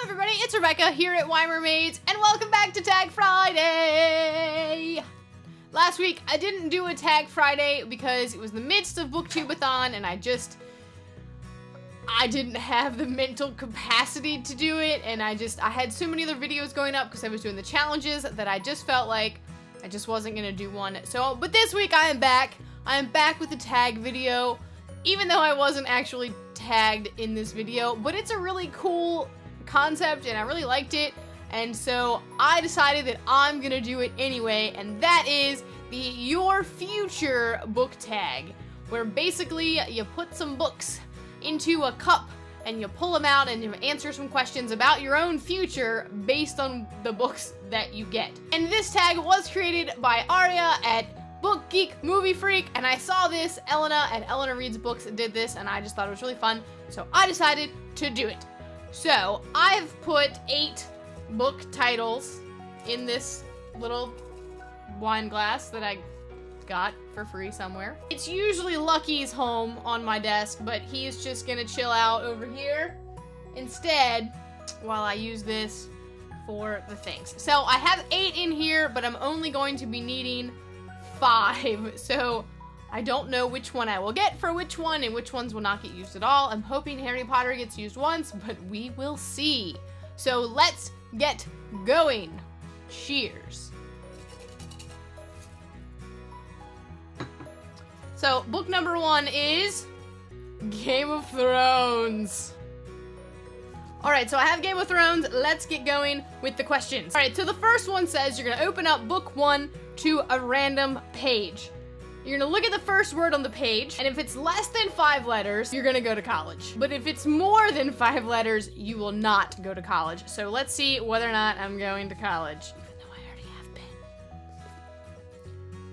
everybody, it's Rebecca here at Y Mermaids, and welcome back to Tag Friday! Last week, I didn't do a Tag Friday because it was the midst of Booktubeathon, and I didn't have the mental capacity to do it, and I had so many other videos going up because I was doing the challenges that I just felt like I just wasn't gonna do one. So, but this week I am back. I am back with the tag video, even though I wasn't actually tagged in this video, but it's a really cool concept and I really liked it, and so I decided that I'm gonna do it anyway, and that is the Your Future book tag, where basically you put some books into a cup and you pull them out and you answer some questions about your own future based on the books that you get. And this tag was created by Aria at Book Geek Movie Freak, and I saw this, Elena at Elena Reads Books did this, and I just thought it was really fun, so I decided to do it. So, I've put 8 book titles in this little wine glass that I got for free somewhere. It's usually Lucky's home on my desk, but he's just gonna chill out over here instead while I use this for the things. So, I have 8 in here, but I'm only going to be needing 5, so I don't know which one I will get for which one and which ones will not get used at all. I'm hoping Harry Potter gets used once, but we will see. So let's get going. Cheers. So book number 1 is Game of Thrones. Alright, so I have Game of Thrones. Let's get going with the questions. Alright, so the first one says you're gonna open up book 1 to a random page. You're gonna look at the first word on the page, and if it's less than 5 letters, you're gonna go to college. But if it's more than 5 letters, you will not go to college. So let's see whether or not I'm going to college, even though I already have been.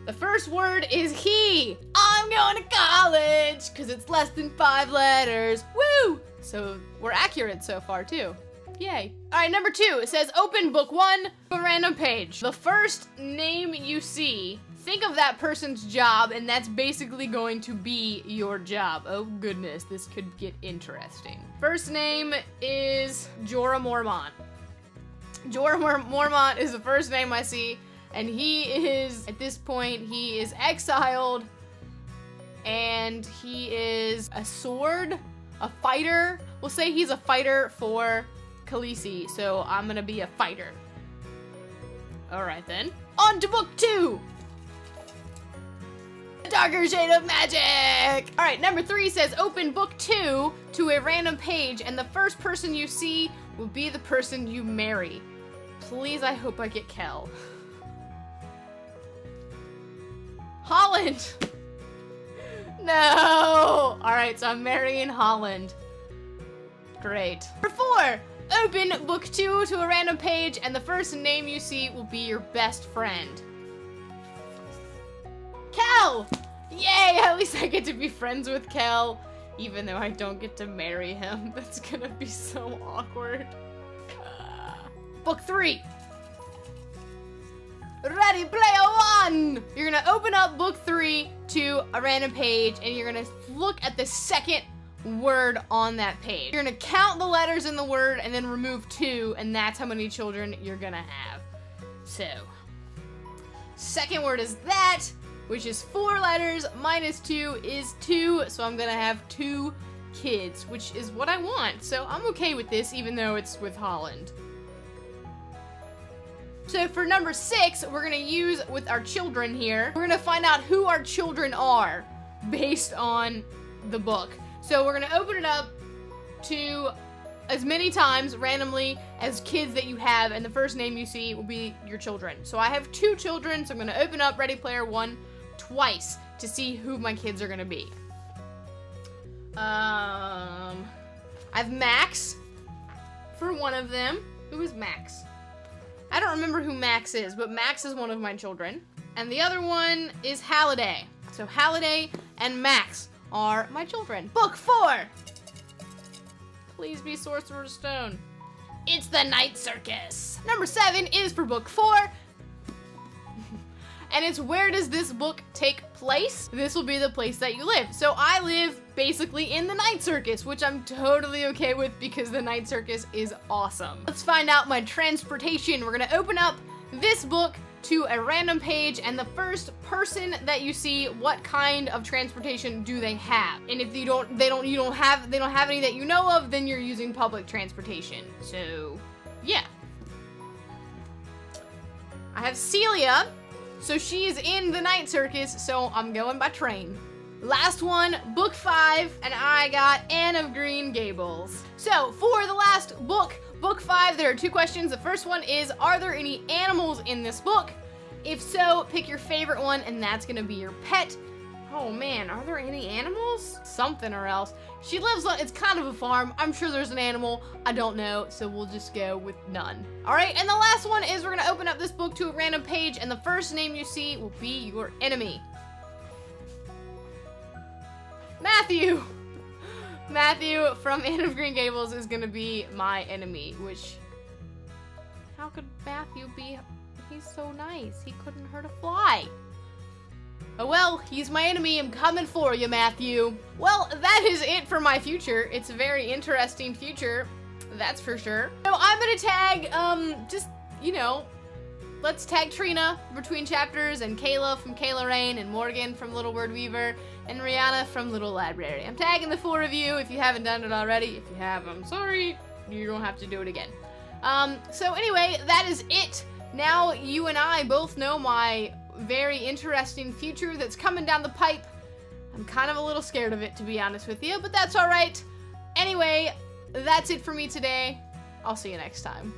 The first word is he. I'm going to college, because it's less than 5 letters. Woo! So we're accurate so far, too. Yay. Alright, number 2, it says open book 1 to a random page. The first name you see, think of that person's job, and that's basically going to be your job. Oh goodness, this could get interesting. First name is Jorah Mormont. Jorah Mormont is the first name I see, and he is, at this point, he is exiled, and he is a sword, a fighter. We'll say he's a fighter for Khaleesi, so I'm gonna be a fighter. Alright then. On to book 2! A Darker Shade of Magic! Alright, number 3 says open book 2 to a random page, and the first person you see will be the person you marry. Please, I hope I get Kel. Holland! No! Alright, so I'm marrying Holland. Great. Number 4! Open book 2 to a random page, and the first name you see will be your best friend. Kel! Yay! At least I get to be friends with Kel, even though I don't get to marry him. That's gonna be so awkward. Book 3. Ready Player One! You're gonna open up book 3 to a random page, and you're gonna look at the second word on that page. You're gonna count the letters in the word and then remove 2, and that's how many children you're gonna have. So, second word is that, which is 4 letters, minus 2 is 2, so I'm gonna have 2 kids, which is what I want. So I'm okay with this, even though it's with Holland. So for number 6, we're gonna use with our children here. We're gonna find out who our children are based on the book. So we're gonna open it up to as many times randomly as kids that you have, and the first name you see will be your children. So I have 2 children, so I'm gonna open up Ready Player One twice to see who my kids are gonna be. I have Max for one of them. Who is Max? I don't remember who Max is, but Max is one of my children. And the other one is Halliday. So Halliday and Max are my children. Book 4! Please be Sorcerer's Stone. It's the Night Circus. Number 7 is for book 4. And it's where does this book take place? place, this will be the place that you live. So I live basically in the night circus, which I'm totally okay with because the night circus is awesome. Let's find out my transportation. We're gonna open up this book to a random page, and the first person that you see, what kind of transportation do they have? And if you don't have any that you know of, then you're using public transportation. So yeah. I have Celia, so she is in the night circus, so I'm going by train. Last one, book 5, and I got Anne of Green Gables. So for the last book, book 5, there are 2 questions. The first one is, are there any animals in this book? If so, pick your favorite one, and that's gonna be your pet. Oh man, are there any animals? Something or else. She lives on, it's kind of a farm. I'm sure there's an animal. I don't know, so we'll just go with none. All right, and the last one is we're gonna open up this book to a random page, and the first name you see will be your enemy. Matthew! Matthew from Anne of Green Gables is gonna be my enemy, which, how could Matthew be? He's so nice. He couldn't hurt a fly. Oh well, he's my enemy. I'm coming for you, Matthew. Well, that is it for my future. It's a very interesting future, that's for sure. So I'm gonna tag, just, you know, let's tag Trina between chapters, and Kayla from Kayla Rain, and Morgan from Little Word Weaver, and Rihanna from Little Library. I'm tagging the 4 of you if you haven't done it already. If you have, I'm sorry. You don't have to do it again. So anyway, that is it. Now you and I both know my very interesting future that's coming down the pipe. I'm kind of a little scared of it, to be honest with you, but that's all right. Anyway, that's it for me today. I'll see you next time.